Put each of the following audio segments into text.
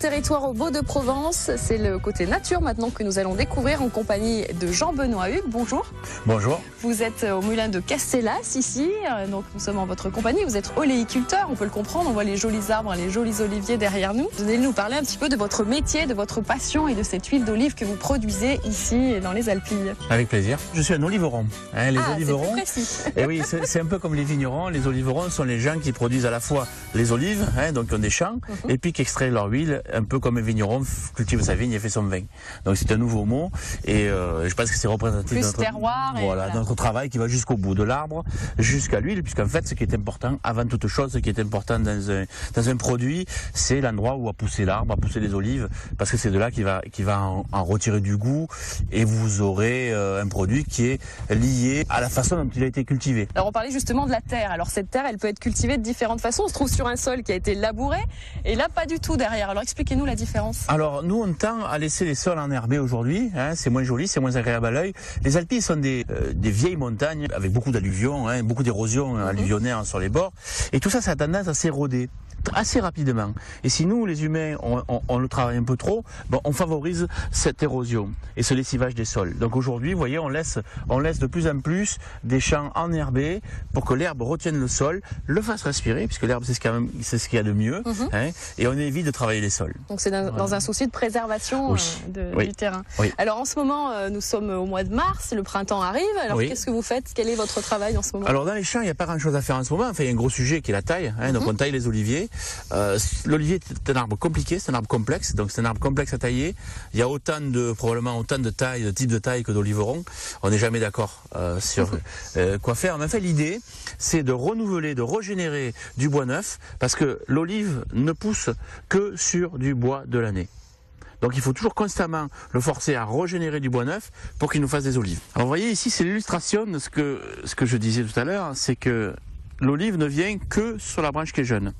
territoire au Beau de Provence. C'est le côté nature maintenant que nous allons découvrir en compagnie de Jean-Benoît Hugues. Bonjour. Bonjour. Vous êtes au moulin de Castellas ici, donc nous sommes en votre compagnie. Vous êtes oléiculteur, on peut le comprendre, on voit les jolis arbres, les jolis oliviers derrière nous. Vous allez nous parler un petit peu de votre métier, de votre passion et de cette huile d'olive que vous produisez ici dans les Alpilles. Avec plaisir. Je suis un oliveron. Les oliverons. C'est plus précis. Et oui, c'est un peu comme les vignerons. Les oliverons sont les gens qui produisent à la fois les olives, donc qui ont des champs, et puis qui extraient leur huile, un peu comme un vigneron cultive sa vigne et fait son vin. Donc c'est un nouveau mot, et je pense que c'est représentatif de notre terroir. Voilà, notre travail qui va jusqu'au bout de l'arbre, jusqu'à l'huile, puisqu'en fait, ce qui est important, avant toute chose, ce qui est important dans un produit, c'est l'endroit où a poussé l'arbre, a poussé les olives, parce que c'est de là qu'il va en retirer du goût, et vous aurez un produit qui est lié à la façon dont il a été cultivé. Alors on parlait justement de la terre. Alors cette terre, elle peut être cultivée de différentes façons. On se trouve sur un sol qui a été labouré, et là pas du tout derrière. Alors expliquez-nous la différence. Alors nous on tend à laisser les sols enherbés aujourd'hui, c'est moins joli, c'est moins agréable à l'œil. Les Alpilles sont des vieilles montagnes avec beaucoup d'alluvions, beaucoup d'érosion alluvionnaire sur les bords, et tout ça a tendance à s'éroder assez rapidement. Et si nous, les humains, on le travaille un peu trop, on favorise cette érosion et ce lessivage des sols. Donc aujourd'hui, vous voyez, on laisse de plus en plus des champs enherbés pour que l'herbe retienne le sol, le fasse respirer, puisque l'herbe c'est ce qu'il y a de mieux, et on évite de travailler les sols. Donc c'est dans un souci de préservation du terrain. Oui. Alors en ce moment, nous sommes au mois de mars, le printemps arrive. Alors qu'est-ce que vous faites? Quel est votre travail en ce moment? Alors dans les champs, il n'y a pas grand-chose à faire en ce moment. Enfin, il y a un gros sujet qui est la taille. Donc on taille les oliviers. L'olivier est un arbre compliqué, c'est un arbre complexe, donc c'est un arbre complexe à tailler. Il y a probablement autant de tailles, de types de tailles que d'oliverons. On n'est jamais d'accord sur quoi faire. Mais en fait, l'idée, c'est de renouveler, de régénérer du bois neuf, parce que l'olive ne pousse que sur du bois de l'année. Donc il faut toujours constamment le forcer à régénérer du bois neuf pour qu'il nous fasse des olives. Alors vous voyez ici, c'est l'illustration de ce que je disais tout à l'heure, c'est que l'olive ne vient que sur la branche qui est jeune.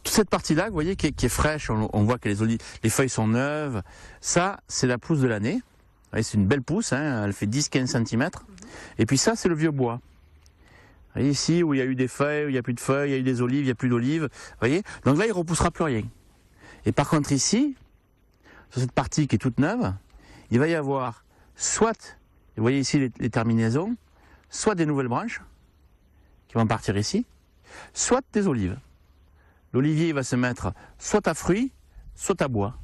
Toute cette partie-là, vous voyez, qui est fraîche, on voit que les feuilles sont neuves. Ça, c'est la pousse de l'année. C'est une belle pousse, elle fait 10-15 cm. Et puis ça, c'est le vieux bois. Vous voyez ici, où il y a eu des feuilles, où il n'y a plus de feuilles, il y a eu des olives, il n'y a plus d'olives. Vous voyez, donc là, il ne repoussera plus rien. Et par contre, ici, sur cette partie qui est toute neuve, il va y avoir soit, vous voyez ici les terminaisons, soit des nouvelles branches qui vont partir ici, soit des olives. L'olivier va se mettre soit à fruits, soit à bois.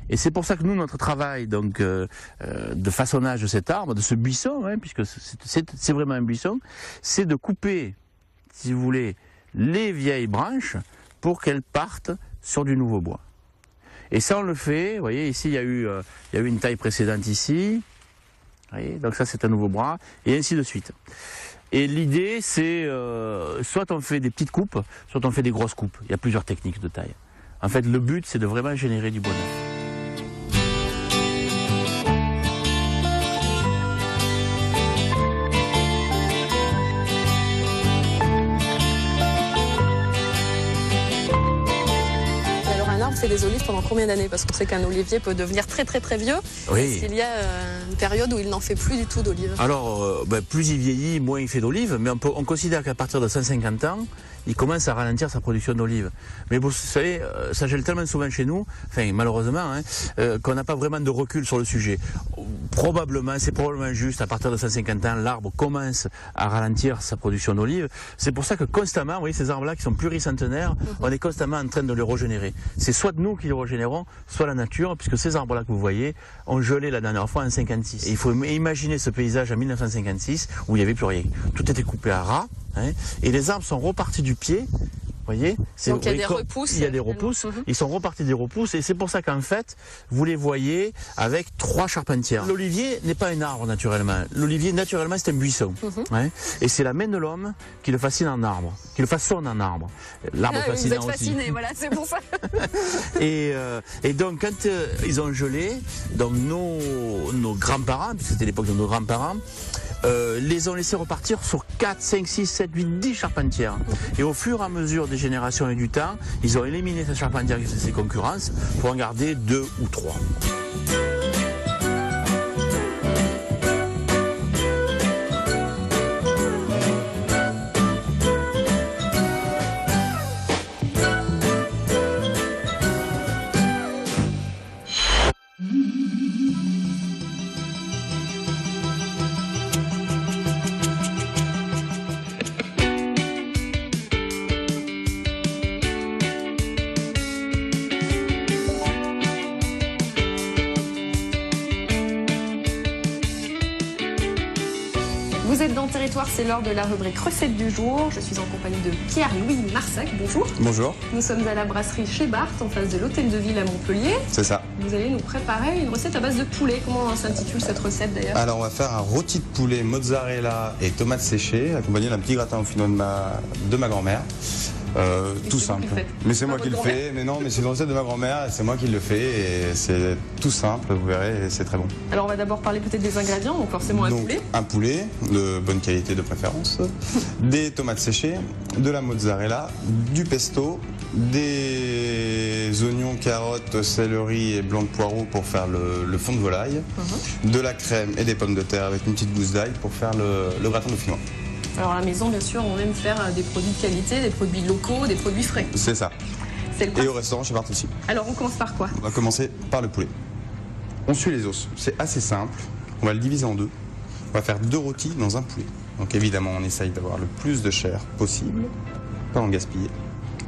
Et c'est pour ça que nous, notre travail donc de façonnage de cet arbre, de ce buisson, puisque c'est vraiment un buisson, c'est de couper, si vous voulez, les vieilles branches pour qu'elles partent sur du nouveau bois. Et ça, on le fait, vous voyez, ici, il y a eu une taille précédente ici, vous voyez, donc ça, c'est un nouveau bras, et ainsi de suite. Et l'idée, c'est soit on fait des petites coupes, soit on fait des grosses coupes. Il y a plusieurs techniques de taille. En fait, le but, c'est de vraiment générer du bois neuf. C'est des olives pendant combien d'années? Parce qu'on sait qu'un olivier peut devenir très très très vieux. Oui. Est-ce qu'il y a une période où il n'en fait plus du tout d'olives? Alors, plus il vieillit, moins il fait d'olives, mais on considère qu'à partir de 150 ans, il commence à ralentir sa production d'olives. Mais vous savez, ça gèle tellement souvent chez nous, enfin malheureusement, qu'on n'a pas vraiment de recul sur le sujet. C'est probablement juste, à partir de 150 ans, l'arbre commence à ralentir sa production d'olives. C'est pour ça que constamment, vous voyez, ces arbres-là qui sont pluricentenaires, on est constamment en train de les régénérer. C'est soit nous qui les régénérons, soit la nature, puisque ces arbres-là que vous voyez ont gelé la dernière fois en 56. Et il faut imaginer ce paysage en 1956 où il n'y avait plus rien. Tout était coupé à ras, et les arbres sont repartis du pied. Vous voyez, donc il y a des repousses. Il y a des repousses. Ils sont repartis des repousses, et c'est pour ça qu'en fait, vous les voyez avec 3 charpentières. L'olivier n'est pas un arbre naturellement. L'olivier naturellement c'est un buisson. Et c'est la main de l'homme qui le fascine en arbre, qui le façonne en arbre. L'arbre fascinant aussi. Vous êtes fasciné, voilà, c'est pour ça. et donc quand ils ont gelé, donc nos grands-parents, puisque c'était l'époque de nos grands-parents, les ont laissés repartir sur 4, 5, 6, 7, 8, 10 charpentières. Et au fur et à mesure des générations et du temps, ils ont éliminé cette charpentière et ses concurrences pour en garder 2 ou 3. Vous êtes dans Territoire, c'est l'heure de la rubrique recette du jour. Je suis en compagnie de Pierre-Louis Marsac. Bonjour. Bonjour. Nous sommes à la brasserie chez Barthes, en face de l'Hôtel de Ville à Montpellier. C'est ça. Vous allez nous préparer une recette à base de poulet. Comment s'intitule cette recette d'ailleurs? Alors on va faire un rôti de poulet mozzarella et tomates séchées, accompagné d'un petit gratin au finot de ma grand-mère. Tout simple. Mais c'est moi qui le fais. Mais non, mais c'est une recette de ma grand-mère et c'est moi qui le fais et c'est tout simple, vous verrez, et c'est très bon. Alors on va d'abord parler peut-être des ingrédients, donc forcément un poulet. Un poulet de bonne qualité de préférence, des tomates séchées, de la mozzarella, du pesto, des oignons, carottes, céleri et blanc de poireau pour faire le fond de volaille, de la crème et des pommes de terre avec une petite gousse d'ail pour faire le gratin dauphinois. Alors à la maison, bien sûr, on aime faire des produits de qualité, des produits locaux, des produits frais. C'est ça. C'est le cas. Et au restaurant chez Barthes aussi. Alors on commence par quoi? On va commencer par le poulet. On suit les os. C'est assez simple. On va le diviser en deux. On va faire 2 rôtis dans un poulet. Donc évidemment, on essaye d'avoir le plus de chair possible, pas en gaspiller.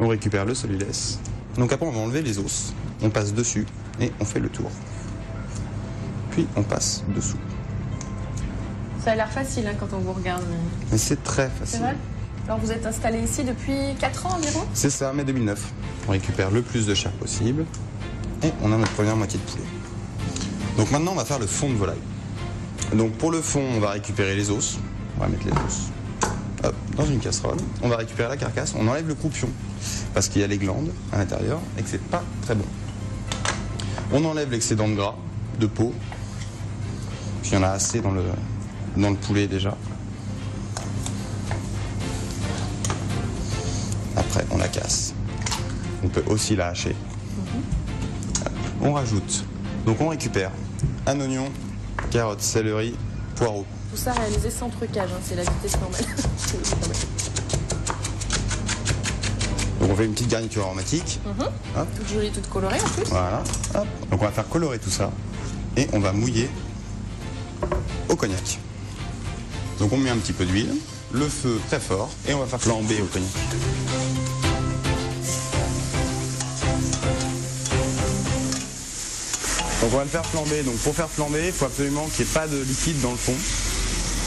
On récupère le solilès. Donc après, on va enlever les os. On passe dessus et on fait le tour. Puis on passe dessous. Ça a l'air facile hein, quand on vous regarde. Mais c'est très C'est facile. vrai? Alors vous êtes installé ici depuis 4 ans environ? C'est ça, mai 2009. On récupère le plus de chair possible et on a notre première moitié de poulet. Donc maintenant, on va faire le fond de volaille. Donc pour le fond, on va récupérer les os. On va mettre les os hop, dans une casserole. On va récupérer la carcasse. On enlève le croupion parce qu'il y a les glandes à l'intérieur et que c'est pas très bon. On enlève l'excédent de gras, de peau. Puis il y en a assez dans le poulet déjà. Après, on la casse. On peut aussi la hacher. On rajoute. Donc on récupère un oignon, carotte, céleri, poireau. Tout ça réalisé sans trucage, hein, c'est la vitesse normale. Donc on fait une petite garniture aromatique. Hop. Toute jolie, toute colorée en plus. Voilà. Hop. Donc on va faire colorer tout ça et on va mouiller au cognac. Donc on met un petit peu d'huile, le feu très fort et on va faire flamber au cognac. Donc on va le faire flamber. Donc pour faire flamber, il faut absolument qu'il n'y ait pas de liquide dans le fond.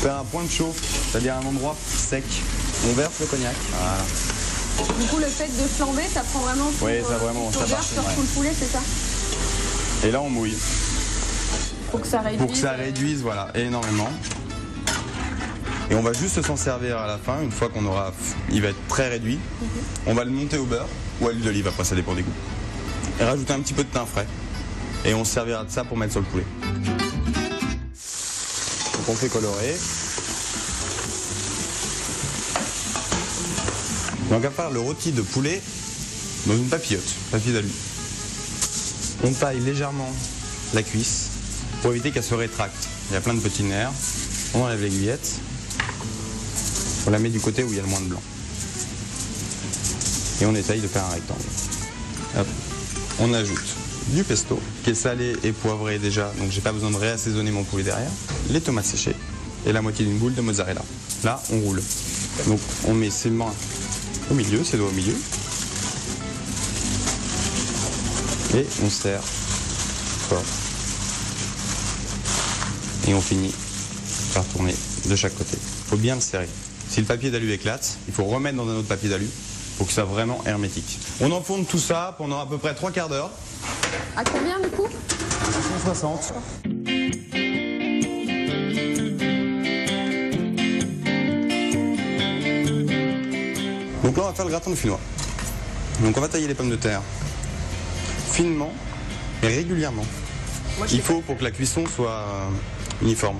Faire un point de chauffe, c'est-à-dire un endroit sec. On verse le cognac. Voilà. Du coup, le fait de flamber, ça prend vraiment tout, Oui, ça vraiment, ça part, sur ouais. tout le poulet, c'est ça? Et là on mouille. Pour que ça réduise. Pour que ça réduise, voilà, énormément. Et on va juste s'en servir à la fin, une fois qu'on aura, il va être très réduit. On va le monter au beurre ou à l'huile d'olive, après ça dépend des goûts. Et rajouter un petit peu de thym frais. Et on se servira de ça pour mettre sur le poulet. Donc on fait colorer. Donc on va faire le rôti de poulet dans une papillote, papier d'alu. On taille légèrement la cuisse pour éviter qu'elle se rétracte. Il y a plein de petits nerfs. On enlève l'aiguillette. On la met du côté où il y a le moins de blanc. Et on essaye de faire un rectangle. Hop. On ajoute du pesto, qui est salé et poivré déjà, donc j'ai pas besoin de réassaisonner mon poulet derrière. Les tomates séchées et la moitié d'une boule de mozzarella. Là, on roule. Donc on met ses mains au milieu, ses doigts au milieu. Et on serre fort. Et on finit par tourner de chaque côté. Il faut bien le serrer. Si le papier d'alu éclate, il faut remettre dans un autre papier d'alu pour que ça soit vraiment hermétique. On enfourne tout ça pendant à peu près 3 quarts d'heure. À combien du coup? 160. Donc là, on va faire le gratin dauphinois. Donc on va tailler les pommes de terre finement et régulièrement. Il faut pour que la cuisson soit uniforme.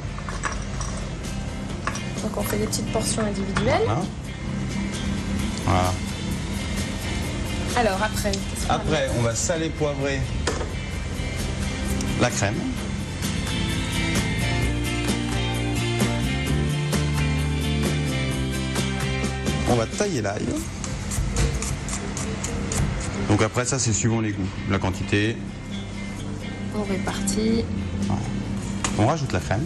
Donc on fait des petites portions individuelles. Voilà. Voilà. Alors après, Après, on va saler, poivrer la crème. On va tailler l'ail. Donc après ça, c'est suivant les goûts, la quantité. On répartit. Voilà. On rajoute la crème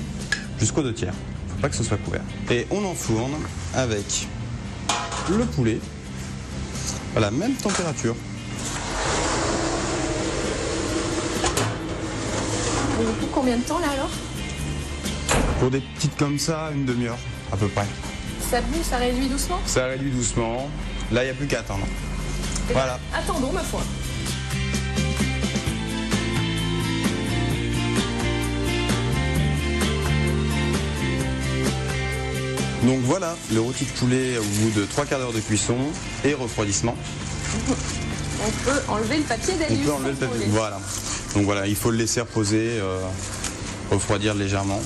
jusqu'aux 2 tiers. Faut pas que ce soit couvert. Et on enfourne avec le poulet à la même température. Et du coup, combien de temps là alors? Pour des petites comme ça, une demi-heure à peu près. Ça boue, ça réduit doucement? Ça réduit doucement. Là, il n'y a plus qu'à attendre. Voilà. Attendons, ma foi. Donc voilà, le rôti de poulet au bout de 3/4 d'heure de cuisson et refroidissement. On peut enlever le papier d'alu. On peut enlever le papier. Voilà. Donc voilà, il faut le laisser reposer, refroidir légèrement.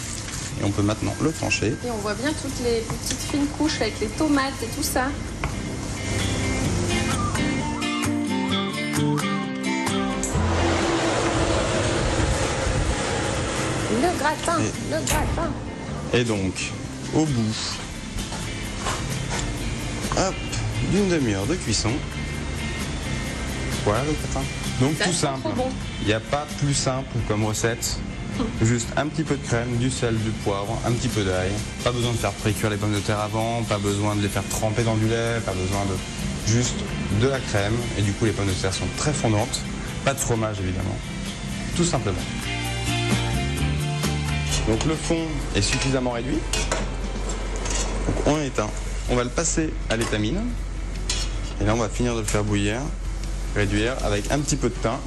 Et on peut maintenant le trancher. Et on voit bien toutes les petites fines couches avec les tomates et tout ça. Le gratin, le gratin. Et donc, au bout, hop, d'une demi-heure de cuisson. Voilà le gratin. Donc Ça tout sent simple. trop bon. Il n'y a pas plus simple comme recette. Juste un petit peu de crème, du sel, du poivre, un petit peu d'ail. Pas besoin de faire précuire les pommes de terre avant, pas besoin de les faire tremper dans du lait, pas besoin de... Juste de la crème. Et du coup, les pommes de terre sont très fondantes. Pas de fromage, évidemment. Tout simplement. Donc le fond est suffisamment réduit. Donc on éteint. On va le passer à l'étamine. Et là, on va finir de le faire bouillir, réduire avec un petit peu de thym.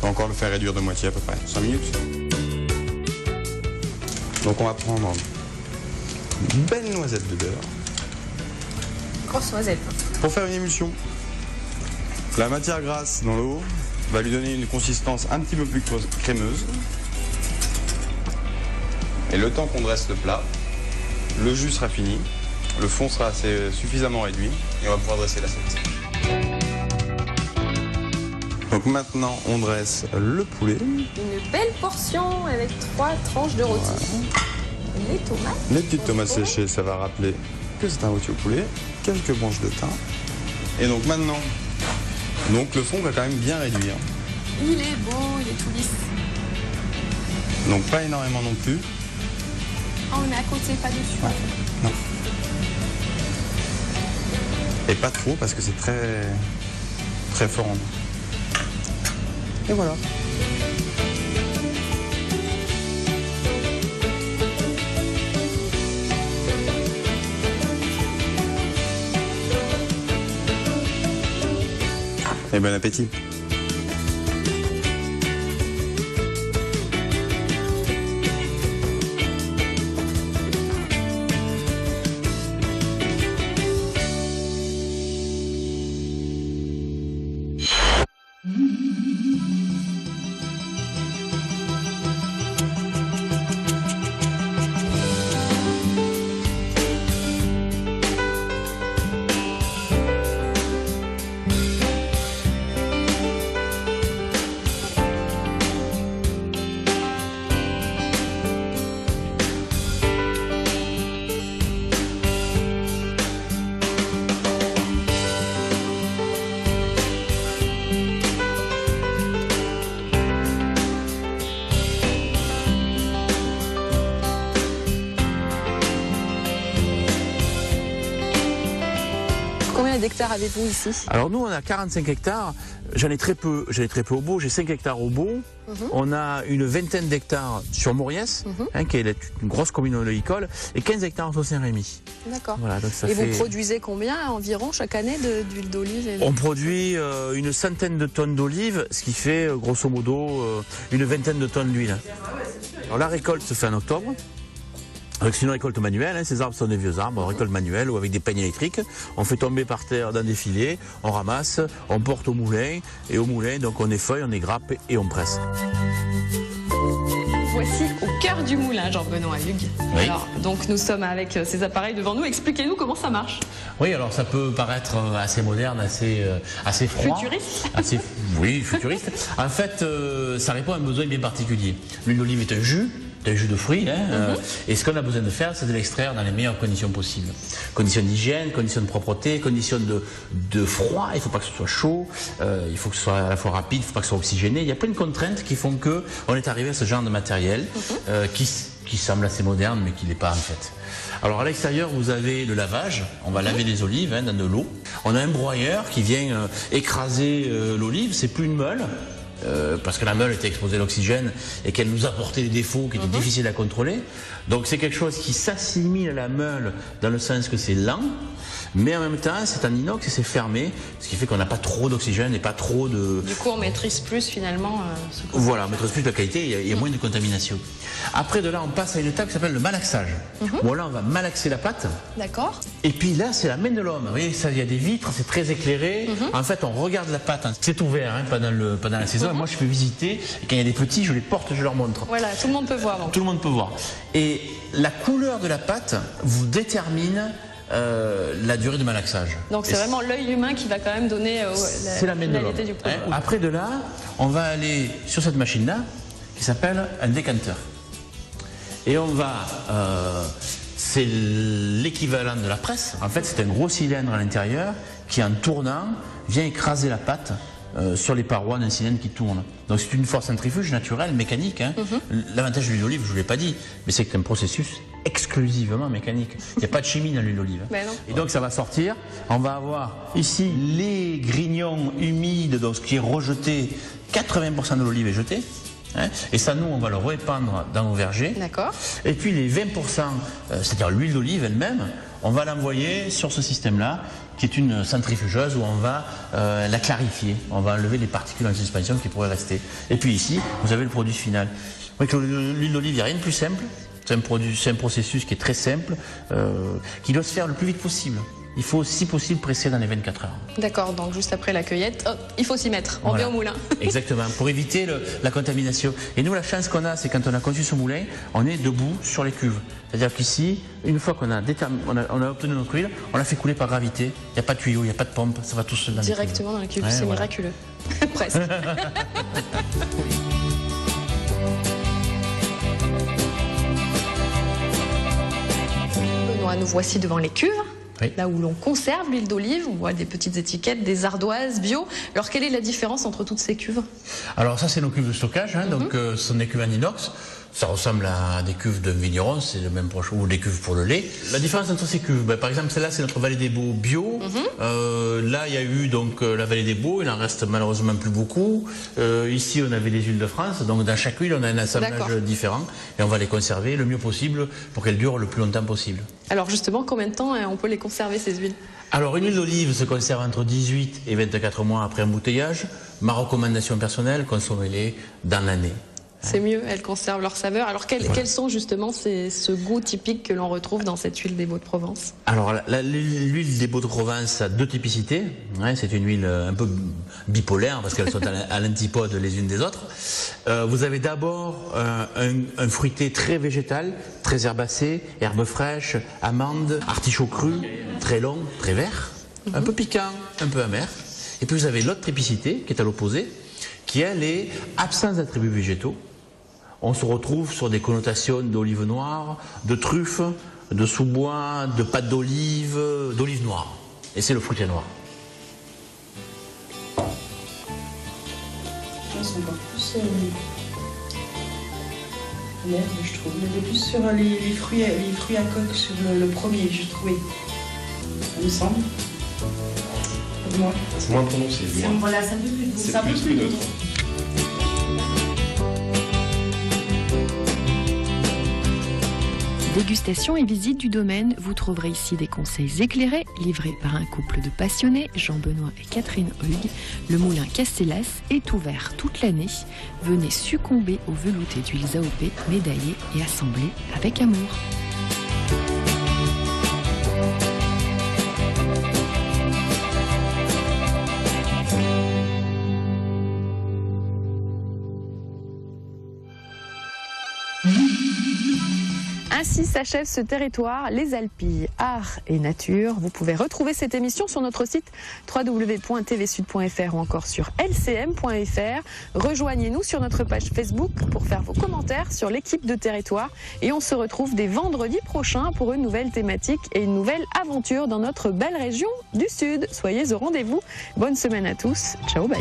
On va encore le faire réduire de moitié à peu près, 5 minutes. Donc on va prendre une belle noisette de beurre Grosse noisette. pour faire une émulsion. La matière grasse dans l'eau va lui donner une consistance un petit peu plus crémeuse. Et le temps qu'on dresse le plat, le jus sera fini, le fond sera suffisamment réduit et on va pouvoir dresser l'assiette. Donc maintenant on dresse le poulet. Une belle portion avec 3 tranches de rôti. Voilà. Les tomates. Les petites tomates séchées, ça va rappeler que c'est un rôti au poulet. Quelques branches de thym. Et donc maintenant, le fond va quand même bien réduire. Il est beau, il est tout lisse. Donc pas énormément non plus. Ah, on est à côté, pas dessus. Ouais. Non. Et pas trop parce que c'est très très fort en goût. Et voilà. Et bon appétit. Combien d'hectares avez-vous ici? Alors nous, on a 45 hectares. J'en ai très peu au Beau. J'ai 5 hectares au Beau. On a une vingtaine d'hectares sur Mauriès, qui est une grosse commune oléicole, et 15 hectares au Saint-Rémy. D'accord. Voilà, donc ça Et fait... vous produisez combien environ chaque année d'huile d'olive? On produit une centaine de tonnes d'olives, ce qui fait grosso modo une vingtaine de tonnes d'huile. Alors la récolte se fait en octobre. C'est une récolte manuelle, ces arbres sont des vieux arbres, récolte manuelle ou avec des peignes électriques. On fait tomber par terre dans des filets, on ramasse, on porte au moulin, et au moulin, donc on effeuille, on égrappe et on presse. Voici au cœur du moulin, Jean-Benoît Hugues. Oui. Alors, donc nous sommes avec ces appareils devant nous. Expliquez-nous comment ça marche. Oui, alors ça peut paraître assez moderne, assez froid. Futuriste. Oui, futuriste. En fait, ça répond à un besoin bien particulier. L'huile d'olive est un jus d'un jus de fruits. Et ce qu'on a besoin de faire, c'est de l'extraire dans les meilleures conditions possibles. Conditions d'hygiène, conditions de propreté, conditions de froid. Il ne faut pas que ce soit chaud, il faut que ce soit à la fois rapide, il ne faut pas que ce soit oxygéné. Il y a plein de contraintes qui font qu'on est arrivé à ce genre de matériel qui semble assez moderne, mais qui ne l'est pas en fait. Alors à l'extérieur, vous avez le lavage. On va laver les olives dans de l'eau. On a un broyeur qui vient écraser l'olive. C'est plus une meule. Parce que la meule était exposée à l'oxygène et qu'elle nous apportait des défauts qui étaient difficiles à contrôler. Donc c'est quelque chose qui s'assimile à la meule dans le sens que c'est lent, mais en même temps c'est en inox et c'est fermé, ce qui fait qu'on n'a pas trop d'oxygène et pas trop de... Du coup on maîtrise plus finalement Voilà, on maîtrise plus la qualité, il y a moins de contamination. Après de là on passe à une étape qui s'appelle le malaxage. Bon là on va malaxer la pâte. D'accord. Et puis là c'est la main de l'homme. Vous voyez, ça, il y a des vitres, c'est très éclairé. En fait on regarde la pâte, c'est ouvert pendant la saison. Et moi je fais visiter, et quand il y a des petits, je les porte, je leur montre. Voilà, tout le monde peut voir. Donc. Tout le monde peut voir. Et la couleur de la pâte vous détermine la durée de malaxage. Donc c'est vraiment l'œil humain qui va quand même donner la finalité du produit. Après de là, on va aller sur cette machine-là qui s'appelle un décanteur. Et on va... c'est l'équivalent de la presse. En fait, c'est un gros cylindre à l'intérieur qui, en tournant, vient écraser la pâte sur les parois d'un cylindre qui tourne. Donc c'est une force centrifuge naturelle, mécanique. L'avantage de l'huile d'olive, je ne vous l'ai pas dit, mais c'est que c'est un processus exclusivement mécanique. Il n'y a pas de chimie dans l'huile d'olive. Et donc ça va sortir. On va avoir ici les grignons humides, donc ce qui est rejeté, 80% de l'olive est jeté. Et ça, nous, on va le répandre dans nos vergers. D'accord. Et puis les 20%, c'est-à-dire l'huile d'olive elle-même, on va l'envoyer sur ce système-là, qui est une centrifugeuse où on va la clarifier. On va enlever les particules en suspension qui pourraient rester. Et puis ici, vous avez le produit final. Avec l'huile d'olive, il n'y a rien de plus simple. C'est un processus qui est très simple, qui doit se faire le plus vite possible. Il faut, si possible, presser dans les 24 heures. D'accord, donc juste après la cueillette, il faut s'y mettre, on vient au moulin. Exactement, pour éviter la contamination. Et nous, la chance qu'on a, c'est quand on a conçu ce moulin, on est debout sur les cuves. C'est-à-dire qu'ici, une fois qu'on a obtenu notre huile, on la fait couler par gravité. Il n'y a pas de tuyau, il n'y a pas de pompe, ça va tout seul dans les cuves. Directement dans les cuves, c'est miraculeux. Presque. Benoît, nous voici devant les cuves. Oui. Là où l'on conserve l'huile d'olive, on voit des petites étiquettes, des ardoises bio. Alors quelle est la différence entre toutes ces cuves? Alors ça c'est nos cuves de stockage, donc ce sont des cuves en inox. Ça ressemble à des cuves de vigneron, c'est le même proche, ou des cuves pour le lait. La différence entre ces cuves, par exemple celle-là c'est notre Vallée des Baux bio. Là il y a eu donc la Vallée des Baux, il en reste malheureusement plus beaucoup. Ici on avait les huiles de France, donc dans chaque huile on a un assemblage différent et on va les conserver le mieux possible pour qu'elles durent le plus longtemps possible. Alors justement, combien de temps on peut les conserver ces huiles? Alors une huile d'olive se conserve entre 18 et 24 mois après embouteillage. Ma recommandation personnelle, consommez-les dans l'année. C'est mieux, elles conservent leur saveur. Alors quels sont justement ce goût typique que l'on retrouve dans cette huile des Baux de Provence? Alors l'huile des Baux de Provence a deux typicités. C'est une huile un peu bipolaire parce qu'elles sont à l'antipode les unes des autres. Vous avez d'abord un fruité très végétal, très herbacé, herbes fraîches, amandes, artichauts crus, très long, très vert, un peu piquant, un peu amer. Et puis vous avez l'autre typicité qui est à l'opposé, qui elle est absence d'attributs végétaux. On se retrouve sur des connotations d'olive noire, de truffes, de sous-bois, de pâte d'olive, d'olive noire. Et c'est le fruité noir. Ils sont encore plus nerveux, je trouve. On était plus sur les fruits à coque sur le premier, je trouvais. Il me semble. Moi. C'est moins prononcé. Voilà, c'est un peu plus, c'est un peu plus neutre. Dégustation et visite du domaine, vous trouverez ici des conseils éclairés livrés par un couple de passionnés, Jean-Benoît et Catherine Hugues. Le moulin Castellas est ouvert toute l'année. Venez succomber au velouté d'huiles AOP médaillées et assemblées avec amour. Ainsi s'achève ce territoire, les Alpilles, art et nature. Vous pouvez retrouver cette émission sur notre site www.tvsud.fr ou encore sur lcm.fr. Rejoignez-nous sur notre page Facebook pour faire vos commentaires sur l'équipe de territoire. Et on se retrouve dès vendredi prochain pour une nouvelle thématique et une nouvelle aventure dans notre belle région du Sud. Soyez au rendez-vous. Bonne semaine à tous. Ciao, bye.